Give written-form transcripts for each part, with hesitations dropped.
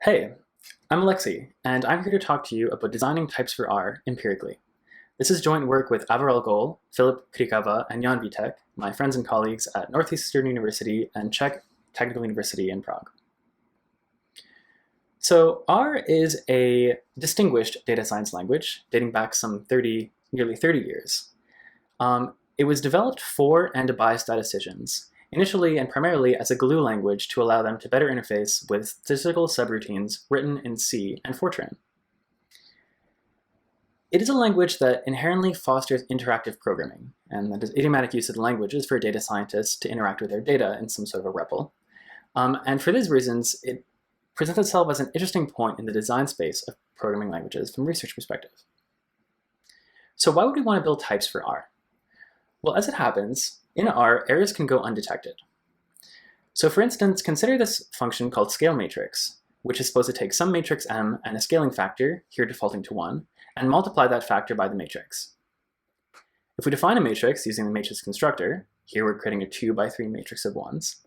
Hey, I'm Alexi, and I'm here to talk to you about designing types for R empirically. This is joint work with Aviral Goel, Filip, Křikava, and Vitek, my friends and colleagues at Northeastern University and Czech Technical University in Prague. So R is a distinguished data science language dating back some nearly 30 years. It was developed for and by statisticians, initially and primarily as a glue language to allow them to better interface with statistical subroutines written in C and Fortran. It is a language that inherently fosters interactive programming, and that is idiomatic use of the language is for data scientists to interact with their data in some sort of a REPL. And for these reasons, it presents itself as an interesting point in the design space of programming languages from a research perspective. So why would we want to build types for R? Well, as it happens, in R, errors can go undetected. So for instance, consider this function called scale matrix, which is supposed to take some matrix M and a scaling factor, here defaulting to 1, and multiply that factor by the matrix. If we define a matrix using the matrix constructor, here we're creating a 2 by 3 matrix of 1s,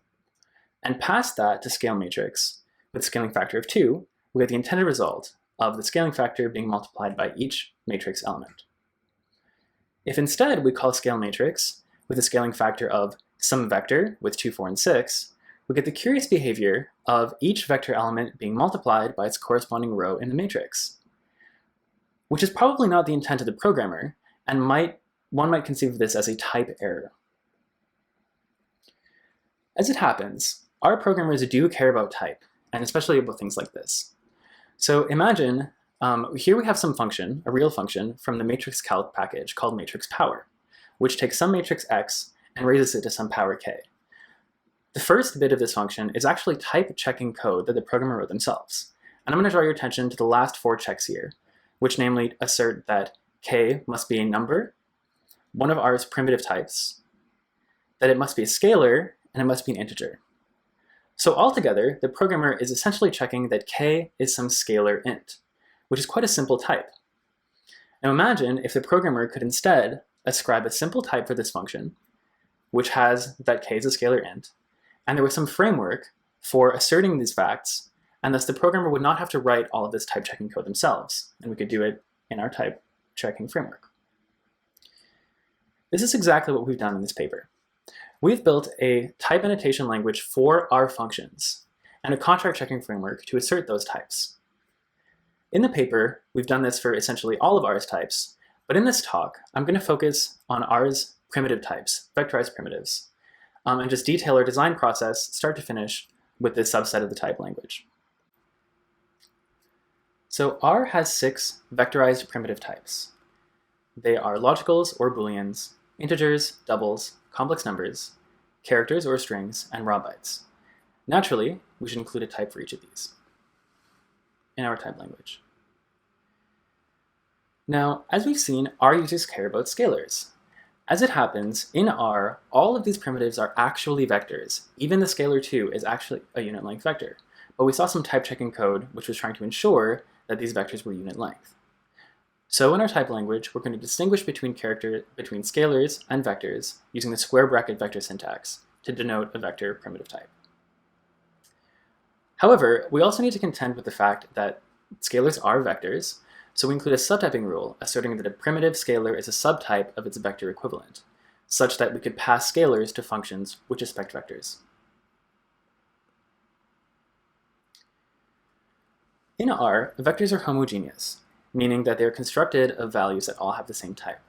and pass that to scale matrix with a scaling factor of 2, we get the intended result of the scaling factor being multiplied by each matrix element. If instead we call scale matrix with a scaling factor of some vector with 2, 4, and 6, we get the curious behavior of each vector element being multiplied by its corresponding row in the matrix, which is probably not the intent of the programmer, and one might conceive of this as a type error. As it happens, our programmers do care about type, and especially about things like this. So imagine, here we have some function, a real function, from the matrix calc package called matrix power, which takes some matrix x and raises it to some power k. The first bit of this function is actually type checking code that the programmer wrote themselves. And I'm going to draw your attention to the last 4 checks here, which namely assert that k must be a number, one of R's primitive types, that it must be a scalar, and it must be an integer. So altogether, the programmer is essentially checking that k is some scalar int, which is quite a simple type. Now imagine if the programmer could instead ascribe a simple type for this function, which has that k is a scalar int, and there was some framework for asserting these facts, and thus the programmer would not have to write all of this type checking code themselves, and we could do it in our type checking framework. This is exactly what we've done in this paper. We've built a type annotation language for our functions, and a contract checking framework to assert those types. In the paper, we've done this for essentially all of R's types, but in this talk, I'm going to focus on R's primitive types, vectorized primitives, and just detail our design process, start to finish, with this subset of the type language. So R has 6 vectorized primitive types. They are logicals or booleans, integers, doubles, complex numbers, characters or strings, and raw bytes. Naturally, we should include a type for each of these in our type language. Now, as we've seen, R users care about scalars. As it happens, in R, all of these primitives are actually vectors. Even the scalar 2 is actually a unit length vector. But we saw some type checking code which was trying to ensure that these vectors were unit length. So in our type language, we're going to distinguish between scalars and vectors using the square bracket vector syntax to denote a vector primitive type. However, we also need to contend with the fact that scalars are vectors, so we include a subtyping rule asserting that a primitive scalar is a subtype of its vector equivalent, such that we could pass scalars to functions which expect vectors. In R, vectors are homogeneous, meaning that they're constructed of values that all have the same type.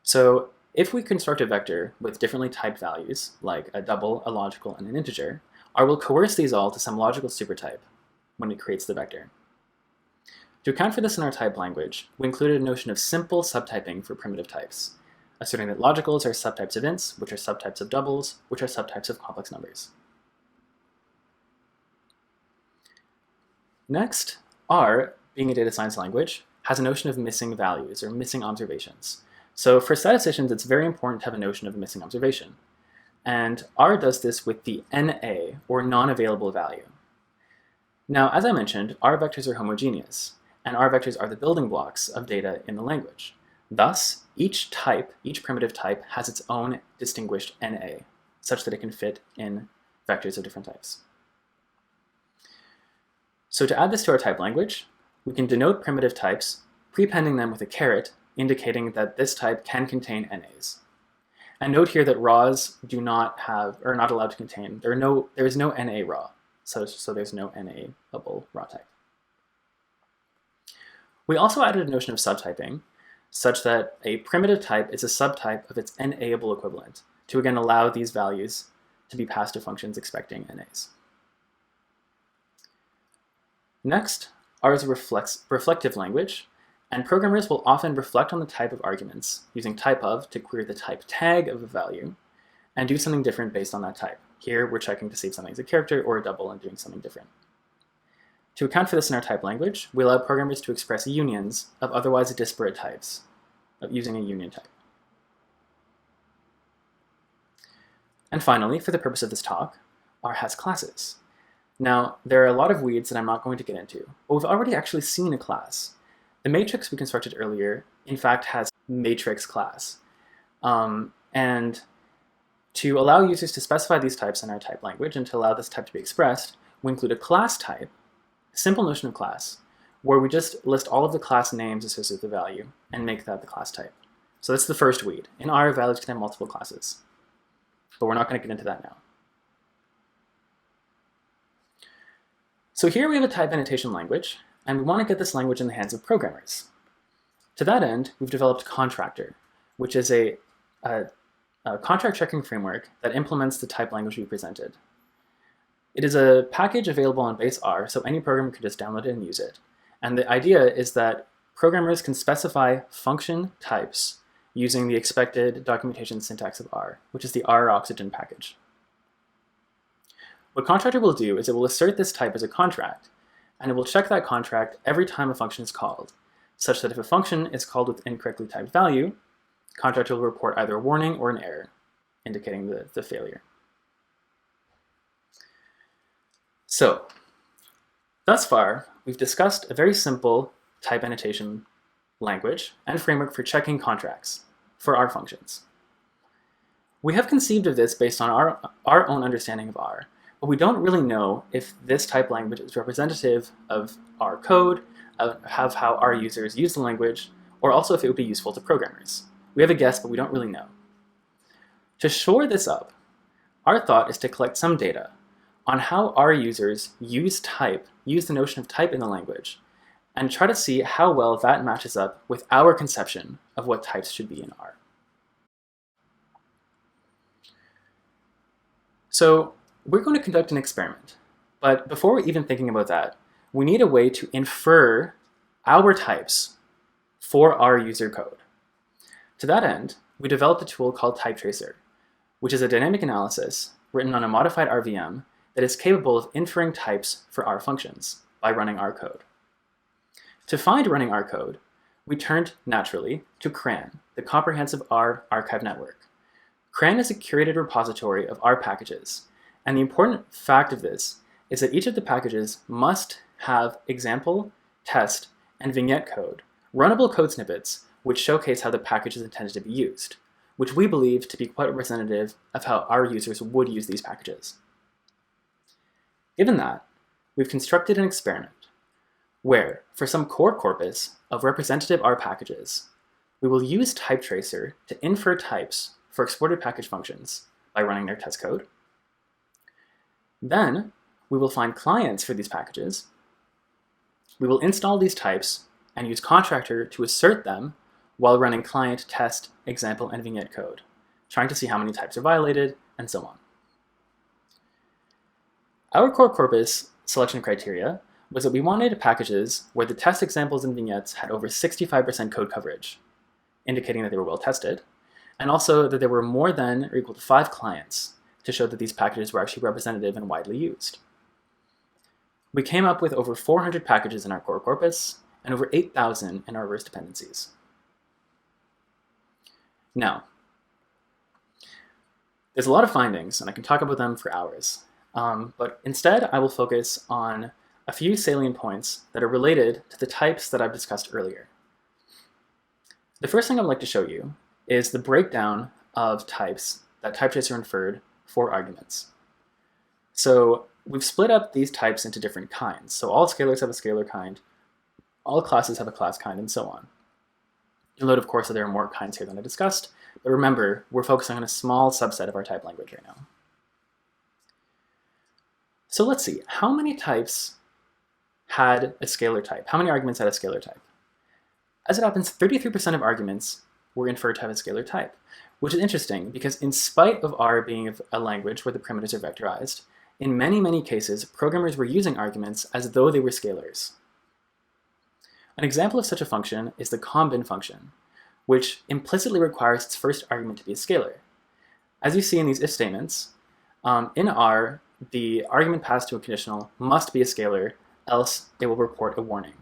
So if we construct a vector with differently typed values, like a double, a logical, and an integer, R will coerce these all to some logical supertype when it creates the vector. To account for this in our type language, we included a notion of simple subtyping for primitive types, asserting that logicals are subtypes of ints, which are subtypes of doubles, which are subtypes of complex numbers. Next, R, being a data science language, has a notion of missing values or missing observations. So for statisticians, it's very important to have a notion of a missing observation. And R does this with the NA, or non-available value. Now, as I mentioned, R vectors are homogeneous, and R vectors are the building blocks of data in the language. Thus, each primitive type has its own distinguished NA, such that it can fit in vectors of different types. So to add this to our type language, we can denote primitive types, prepending them with a caret, indicating that this type can contain NAs. And note here that raws do not have, or are not allowed to contain, there is no NA raw, so there's no NA-able raw type. We also added a notion of subtyping, such that a primitive type is a subtype of its NA-able equivalent, to again allow these values to be passed to functions expecting NAs. Next, R is a reflective language, and programmers will often reflect on the type of arguments, using typeof to query the type tag of a value, and do something different based on that type. Here, we're checking to see if something's a character or a double and doing something different. To account for this in our type language, we allow programmers to express unions of otherwise disparate types, using a union type. And finally, for the purpose of this talk, R has classes. Now, there are a lot of weeds that I'm not going to get into, but we've already actually seen a class. The matrix we constructed earlier, in fact, has matrix class. And to allow users to specify these types in our type language and to allow this type to be expressed, we include a class type, a simple notion of class, where we just list all of the class names associated with the value and make that the class type. So that's the first weed. In R, values can have multiple classes, but we're not going to get into that now. So here we have a type annotation language, and we want to get this language in the hands of programmers. To that end, we've developed Contractor, which is a contract checking framework that implements the type language we presented. It is a package available on base R, so any programmer can just download it and use it. And the idea is that programmers can specify function types using the expected documentation syntax of R, which is the R oxygen package. What Contractor will do is it will assert this type as a contract, and it will check that contract every time a function is called, such that if a function is called with incorrectly typed value, Contractor will report either a warning or an error, indicating the failure. So, thus far, we've discussed a very simple type annotation language and framework for checking contracts for R functions. We have conceived of this based on our own understanding of R, but we don't really know if this type language is representative of our code, of how our users use the language, or also if it would be useful to programmers. We have a guess, but we don't really know. To shore this up, our thought is to collect some data on how our users use the notion of type in the language, and try to see how well that matches up with our conception of what types should be in R. So we're going to conduct an experiment, but before we're even thinking about that, we need a way to infer our types for our user code. To that end, we developed a tool called Type Tracer, which is a dynamic analysis written on a modified RVM that is capable of inferring types for R functions by running R code. To find running R code, we turned naturally to CRAN, the Comprehensive R Archive Network. CRAN is a curated repository of R packages, and the important fact of this is that each of the packages must have example, test, and vignette code, runnable code snippets which showcase how the package is intended to be used, which we believe to be quite representative of how our users would use these packages. Given that, we've constructed an experiment where, for some core corpus of representative R packages, we will use Type Tracer to infer types for exported package functions by running their test code. Then, we will find clients for these packages. We will install these types and use Contractor to assert them while running client, test, example, and vignette code, trying to see how many types are violated, and so on. Our core corpus selection criteria was that we wanted packages where the test examples and vignettes had over 65% code coverage, indicating that they were well tested, and also that there were more than or equal to 5 clients to show that these packages were actually representative and widely used. We came up with over 400 packages in our core corpus and over 8,000 in our reverse dependencies. Now, there's a lot of findings, and I can talk about them for hours, but instead I will focus on a few salient points that are related to the types that I've discussed earlier. The first thing I'd like to show you is the breakdown of types that Type Tracer inferred for arguments. So we've split up these types into different kinds. So all scalars have a scalar kind, all classes have a class kind, and so on. You'll note, of course, that there are more kinds here than I discussed, but remember, we're focusing on a small subset of our type language right now. So let's see, how many types had a scalar type? How many arguments had a scalar type? As it happens, 33% of arguments were inferred to have a scalar type, which is interesting because in spite of R being a language where the primitives are vectorized, in many, many cases, programmers were using arguments as though they were scalars. An example of such a function is the combin function, which implicitly requires its first argument to be a scalar. As you see in these if statements, in R, the argument passed to a conditional must be a scalar, else it will report a warning.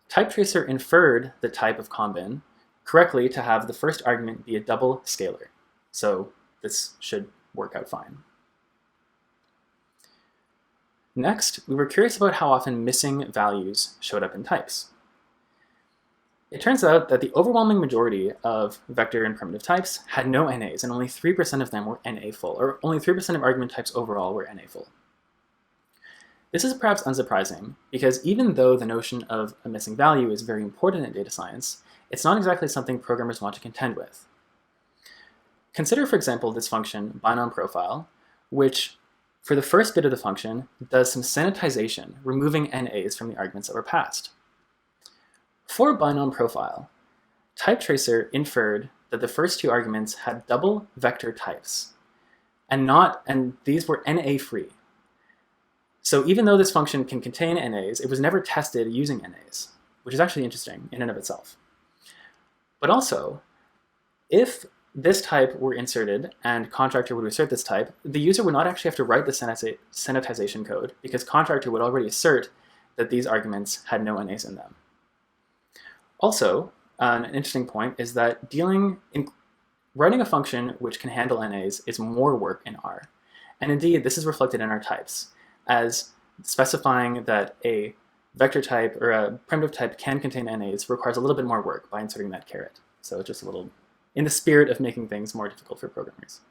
TypeTracer inferred the type of combin correctly to have the first argument be a double scalar, so this should work out fine. Next, we were curious about how often missing values showed up in types. It turns out that the overwhelming majority of vector and primitive types had no NAs, and only 3% of them were NA full, or only 3% of argument types overall were NA full. This is perhaps unsurprising, because even though the notion of a missing value is very important in data science, it's not exactly something programmers want to contend with. Consider, for example, this function, binom profile, which, for the first bit of the function, does some sanitization, removing NAs from the arguments that were passed. For binom profile, TypeTracer inferred that the first two arguments had double vector types, and these were NA-free. So even though this function can contain NAs, it was never tested using NAs, which is actually interesting in and of itself. But also, if this type were inserted and contractor would assert this type, the user would not actually have to write the sanitization code because contractor would already assert that these arguments had no NAs in them. Also, an interesting point is that writing a function which can handle NAs is more work in R. And indeed, this is reflected in our types, as specifying that a vector type or a primitive type can contain NAs requires a little bit more work by inserting that caret. So just a little, in the spirit of making things more difficult for programmers.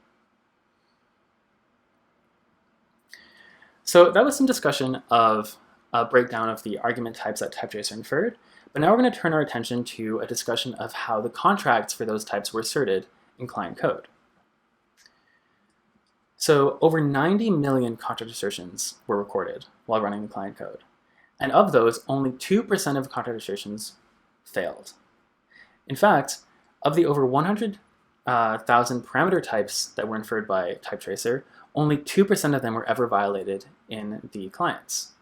So that was some discussion of a breakdown of the argument types that TypeTracer inferred, but now we're going to turn our attention to a discussion of how the contracts for those types were asserted in client code. So over 90 million contract assertions were recorded while running the client code. And of those, only 2% of contract assertions failed. In fact, of the over 100,000 parameter types that were inferred by TypeTracer, only 2% of them were ever violated in the clients.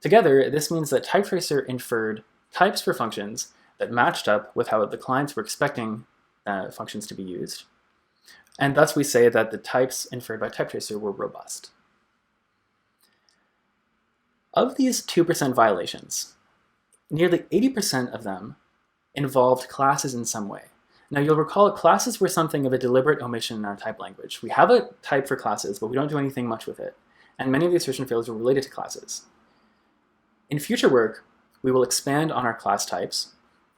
Together, this means that TypeTracer inferred types for functions that matched up with how the clients were expecting functions to be used. And thus we say that the types inferred by TypeTracer were robust. Of these 2% violations, nearly 80% of them involved classes in some way. Now you'll recall classes were something of a deliberate omission in our type language. We have a type for classes, but we don't do anything much with it. And many of the assertion failures were related to classes. In future work, we will expand on our class types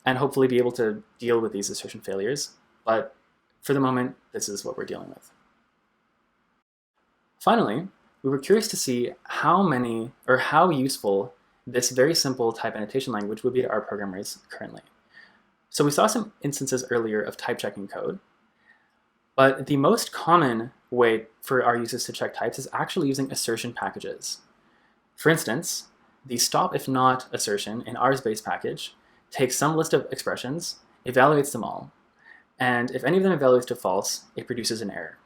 and hopefully be able to deal with these assertion failures, but for the moment, this is what we're dealing with. Finally, we were curious to see how useful this very simple type annotation language would be to our programmers currently. So we saw some instances earlier of type checking code, but the most common way for our users to check types is actually using assertion packages. For instance, the stop if not assertion in R's base package takes some list of expressions, evaluates them all, and if any of them evaluates to false, it produces an error.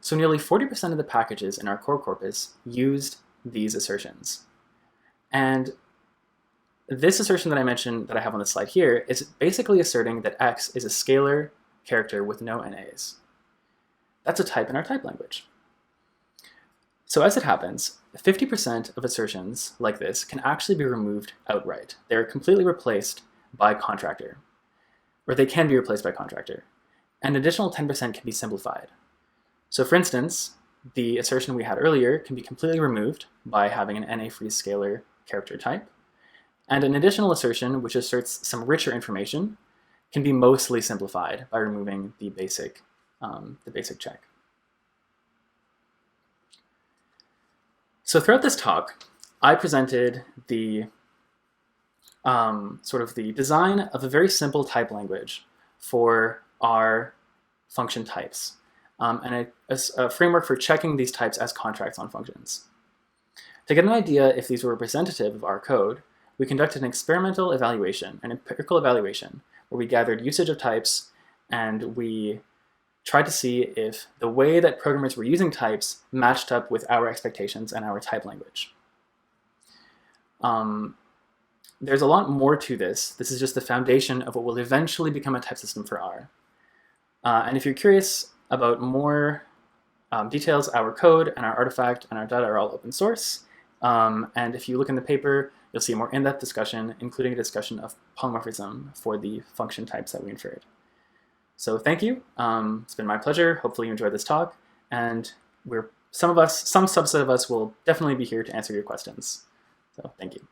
So nearly 40% of the packages in our core corpus used these assertions. And this assertion that I mentioned that I have on the slide here is basically asserting that X is a scalar character with no NAs. That's a type in our type language. So as it happens, 50% of assertions like this can actually be removed outright. They're completely replaced by contractor, or they can be replaced by contractor. An additional 10% can be simplified. So for instance, the assertion we had earlier can be completely removed by having an NA-free scalar character type. And an additional assertion, which asserts some richer information, can be mostly simplified by removing the basic check. So throughout this talk, I presented the sort of the design of a very simple type language for our function types, and a framework for checking these types as contracts on functions. To get an idea if these were representative of our code, we conducted an experimental evaluation, an empirical evaluation, where we gathered usage of types and we tried to see if the way that programmers were using types matched up with our expectations and our type language. There's a lot more to this. This is just the foundation of what will eventually become a type system for R. And if you're curious about more details, our code and our artifact and our data are all open source. And if you look in the paper, you'll see a more in-depth discussion, including a discussion of polymorphism for the function types that we inferred. So thank you. It's been my pleasure. Hopefully you enjoyed this talk. And some subset of us will definitely be here to answer your questions. So thank you.